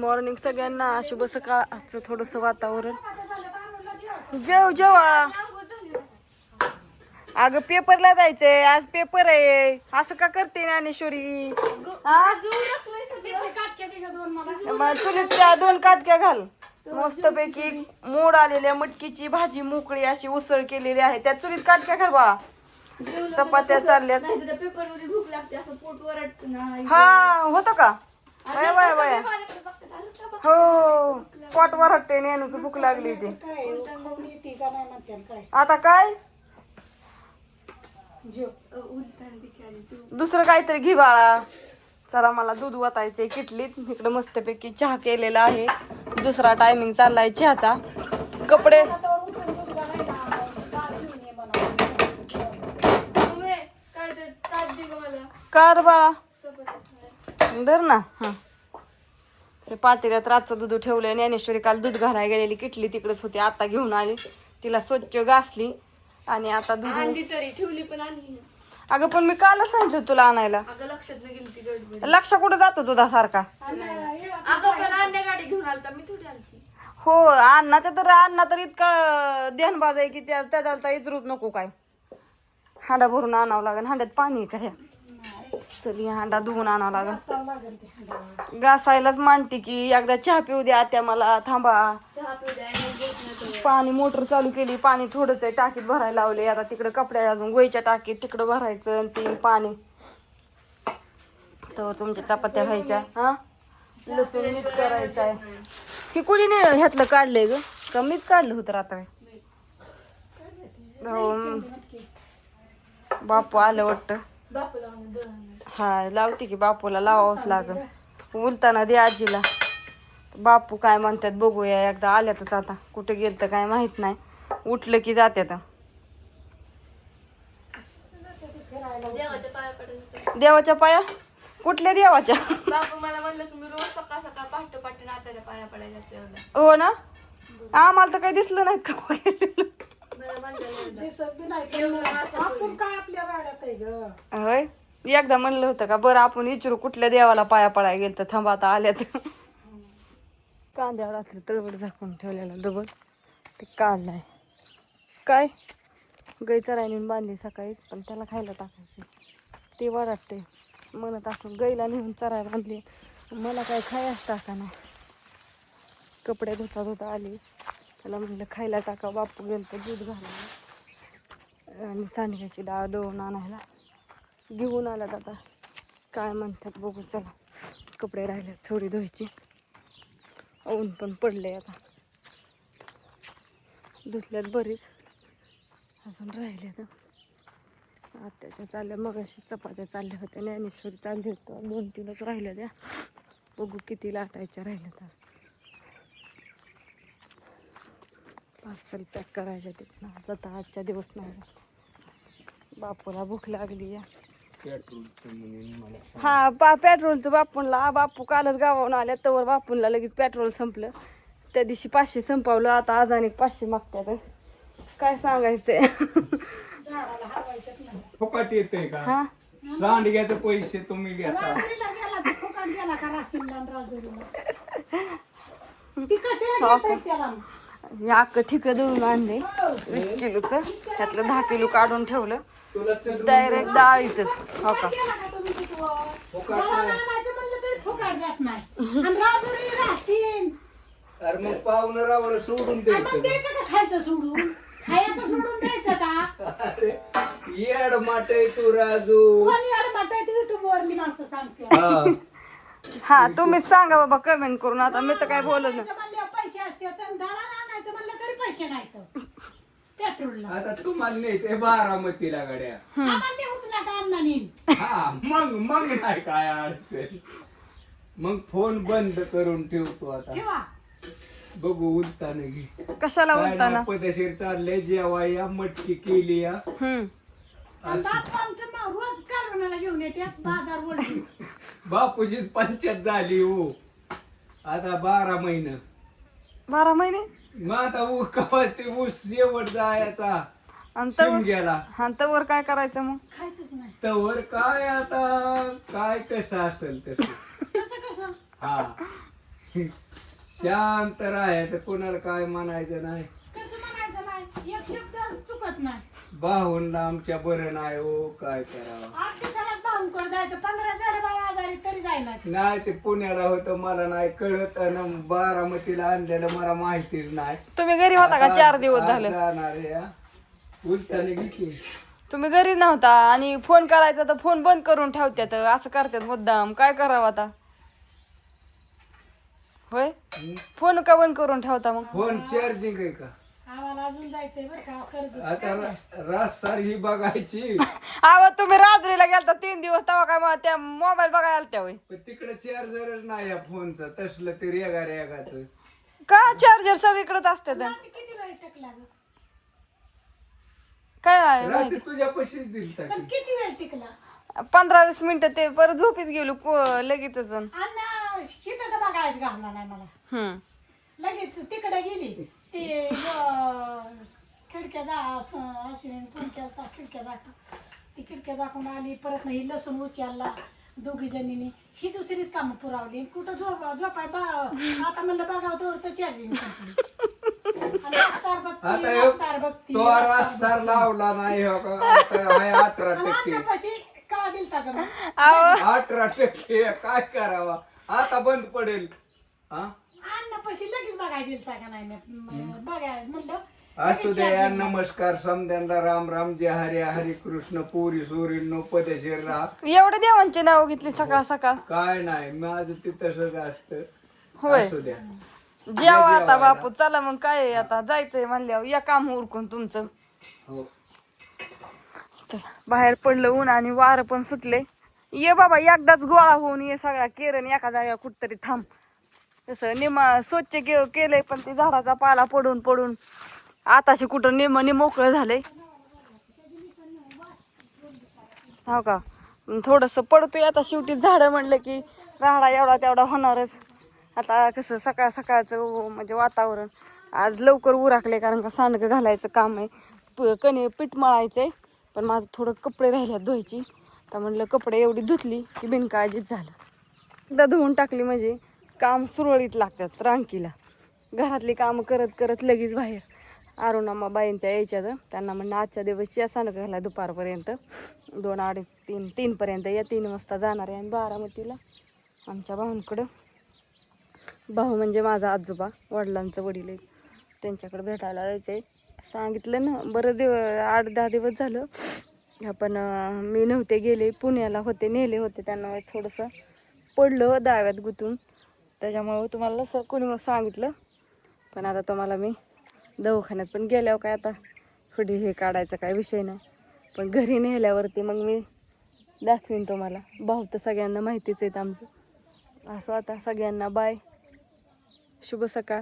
Morning सगळ्यांना. शुभ सकाळचं थोडंसं वातावरण. जेवा. अगं पेपरला जायचंय आज, पेपर आहे. असं का करते ज्ञानेश्वरी? चुलीतल्या 2 काटक्या घाल. मस्तपैकी मोड आलेल्या मटकीची भाजी मोकळी अशी उसळ केलेली आहे. त्या चुलीत काटक्या घाल बाळा. चपात्या चालल्यात. हा होतं का? वया वया वया. हो पोट वरटते. नेहमीच भूक लागली ती. आता काय दुसरं काहीतरी घे बाळा. चला मला दूध वतायचंय किटलीत. इकडं मस्तपैकी चहा केलेला आहे. दुसरा टायमिंग चाललाय चहाचा. कपडे कर बाळा. धर ना. हा हे पातेल्यात रातचं दूध ठेवलंय. ज्ञानेश्वरी काल दूध घालायला गेलेली, किटली तिकडेच होती. आता घेऊन आली, तिला स्वच्छ घासली आणि आता दूध तरी ठेवली पण आणली. अगं पण मी कालच सांगितलं तुला आणायला. लक्षात नाही गेली ती गडबड. लक्ष कुठं जातो दुधासारखा? अगं पण अन्य गाडी घेऊन आलता मी, थोडी आलती. हो अण्णा तर इतका ध्यानबाज आहे की त्याला इजरूच नको काय. हांडा भरून आणावं लागेल. हांड्यात पाणी आहे का? ह्या चल या हांडा धुवून आणावं लागेल. घासायलाच मांडते की एकदा चहा पिऊ द्या त्या मला. थांबा. पाणी मोटर चालू केली. पाणी थोडंच आहे, टाकीत भरायला लावले. आता तिकडं कपड्या अजून गोईच्या टाकीत तिकडं भरायचं. आणि ते पाणी तर तुमच्या चपात्या व्हायच्या. हा लसूण मीच करायचं आहे. ही कुणी नाही ह्यातलं काढलंय ग का? मीच काढलं होतं रात्री. हो बापू आलं वाटतं. हा लावते की बापूला लावावंच लागल. उलताना दे आजीला. बापू काय म्हणतात बघूया. एकदा आल्यातच आता. कुठे गेल तर काय माहित नाही. उठलं की जात्यात. देवाच्या पाया? कुठल्या देवाच्या? बापू मला म्हणलं तुम्ही रोज सकाळ सकाळ पहाटे पहाटे नात्याच्या पाया पडायला. हो ना. आम्हाला तर काही दिसलं नाही का. होय एकदा म्हणलं होतं का बरं आपण विचारू कुठल्या देवाला पाया पडायला गेल तर. थांबा आता आल्यात. कांद्यावर रात्री तळवड झाकून ठेवलेला डबल ते काढलाय. काय गाई चरायला बांधली सकाळी, पण त्याला खायला टाकायचं ते वाटते. म्हणत असून गाईला नेऊन चरायला बांधली. मला काय खायच टाका नाही. कपडे धुता आली. त्याला म्हणलं खायला टाका. बापू गेलं तर दूध घालायला आणि सांडग्याची डाळ दळून आणायला घेऊन आल्यात. आता काय म्हणतात बघू. चला कपडे राहिल्यात थोडी धुवायची. ऊन पण पडले. आता धुतल्यात बरीच, अजून राहिले तर. आत्याच्या चालल्या मगाशी चपात्या चालल्या होत्या. ज्ञानेश्वरी चालली होतं. 2-3च राहिल्या त्या. बघू किती लाटायच्या राहिल्या तर. पार्सल पॅक करायच्या तिथनं. जाता आजच्या दिवस नाही. बापूला भूक लागली या. हा पेट्रोलचं बापूला. बापू कालच गावाहून आल्या तवर बापूला लगेच पेट्रोल संपलं. त्या दिवशी 500 संपवलं. आता आज आणि 500 मागतात. काय सांगायचंय. फुकट येते का? हा सांडग्याचे पैसे तुम्ही घेता. अख्खं ठिक दळून आणले 20 किलोचं. त्यातलं 10 किलो काढून ठेवलं. डायरेक्ट डाळीच हो का. अरे मग पाहुणं रावण सोडून द्यायचं. खायचं सोडून खायचं सोडून द्यायचं का? अरे येड माटे तू राजू. कोणी अड माटायचं युट्यूब वरली माणसं सांगते. हा तुम्हीच सांगा बाबा कमेंट करून. आता मी तर काय बोलत नाही. म्हणलं पैसे असते तर दळण आणायचं म्हणलं तरी पैसे नाहीत पेट्रोलला. आता तुम्हाला न्यायचंय बारामतीला गाड्या. आम्हाला उचला का अण्णांनी. हा मग नाही काय अडचण. मग फोन बंद करून ठेवतो आता. ठेवा. बघू उलताना घे. कशाला उलताना? पदशीर चाललंय जेव्हा या मटकी केली या. आणि बाप आमचं मग रोज कालवणाला घेऊन येते बाजार बोलते. बापूचीच पंचायत झाली हो. आता 12 महिने. 12 महिने. मग आता कवा ते ऊस शेवट जायचा. गेला हा तवर काय करायचं मग? खायचंच नाही. तवर काय आता काय कसं असेल तसं. कसं हा शांत राहायचं, कोणाला काय म्हणायचं नाही. कसं म्हणायचं नाही, एक शब्द चुकत नाही. बाहूंना आमच्या बरं नाही हो, काय करावं. 8 दिवसाला भाऊंकडे जायचं, 15 जण भाऊ आजारी तरी जायना. नाही ते पुण्याला होतं, मला नाही कळत, आणि बारामतीला आणलेलं मला माहितीच नाही. तुम्ही घरी होता का? 4 दिवस आज झालं जाणार आहे हा. उलटाने घेतली. तुम्ही घरी नव्हता आणि फोन करायचा तर फोन बंद करून ठेवत्यात, असं करतात मुद्दाम. काय करावं आता? होय, फोन का बंद करून ठेवता मग? फोन चार्जिंग आहे का? आम्हाला अजून जायचंय बरं का कर्ज. आता रास्तार ही बघायची. अहो तुम्ही रात्रीला गेलता 3 दिवस, तेव्हा काय मग त्या मोबाईल बघायला आलत्या होय? पण तिकडे चार्जरच नाही या फोनचा, तसलं ते रेगाचं. का चार्जर सगळीकडेच असते तर? रात्री किती वेळ टिकला गं? काय आहे रात्री तुझ्या पशीच दिल पण किती वेळ टिकला? 15-20 मिनिटं ते परत झोपीत गेलो लगेचच. अण्णा शेतात बघायचं घालणार नाही मला. लगेच तिकडे गेली ते खिडक्या अशी खिडक्या दाखा, ती खिडक्या दाखवून आली. परत नाही लसूण उचलला दोघी जणींनी. ही दुसरीच कामं पुरावली. कुठं झोपाय आता म्हणलं बघावं तर चार्जिंग तो रास्तार लावला नाही हो का? आता आहे 18%. का दिलता का मग? 18% काय करावा आता? बंद पडेल हा. अण्णापाशी लगेच बघायला दिलता का नाही? बघाय म्हणलं असू द्या. नमस्कार समद्यांना, राम राम, जय हरी हरी कृष्ण, पुरी सोरी नो पदेशीर राहा. एवढे देवांची नाव घेतली सकाळ सकाळ? काय नाही, माझं ते तसंच असतं. होय. असू द्या. जेवा आता बापू, चला मग. काय आहे आता, जायचंय म्हणल्यावर या काम उरकून तुमचं. हो. चला, बाहेर पडलं ऊन आणि वारं पण सुटले. ये बाबा, एकदाच गोळा होऊन ये सगळा केरन एका जागा कुठतरी थांब. तसं निमा स्वच्छ केलंय, पण ते झाडाचा पाला पडून पडून आताशी कुठं निम मोकळं झालंय. हो का? थोडंसं पडतोय आता. शेवटी झाडं म्हणलं की राहडा एवढा तेवढा होणारच. आता कसं सकाळ सकाळचं म्हणजे वातावरण आज लवकर उराकले, कारण का सांडगं घालायचं काम आहे. पीठ मळायचंय, पण माझं थोडं कपडे राहिल्यात धुवायची. तर म्हणलं कपडे एवढी धुतली की बिनकाळजीच झालं. एकदा धुवून टाकली म्हणजे काम सुरळीत लागतात. रांकीला घरातली कामं करत करत लगेच बाहेर. अरुणामा बाईन त्या यायच्या, त्यांना म्हणलं आजच्या दिवस या सांडगं घाला दुपारपर्यंत, 2, 2:30, 3 पर्यंत या. 3 वाजता जाणार आहे आम्ही बारामतीला आमच्या भाऊंकडं. भाऊ म्हणजे माझा आजोबा, वडिलांचं वडील आहेत, त्यांच्याकडे भेटायला जायचं आहे. सांगितलं ना, बरं 8-10 दिवस झालं. पण मी नव्हते गेले, पुण्याला होते, नेले होते त्यांना. थोडंसं पडलं दाव्यात गुतून, त्याच्यामुळं तुम्हाला कोणी मग सांगितलं. पण आता तुम्हाला मी दवाखान्यात पण गेल्यावर काय आता थोडी हे काढायचा काय विषय नाही, पण घरी नेल्यावरती मग मी दाखवीन तुम्हाला. भाऊ तर सगळ्यांना माहितीच आहेत आमचं. असं आता सगळ्यांना बाय, शुभ सकाळ.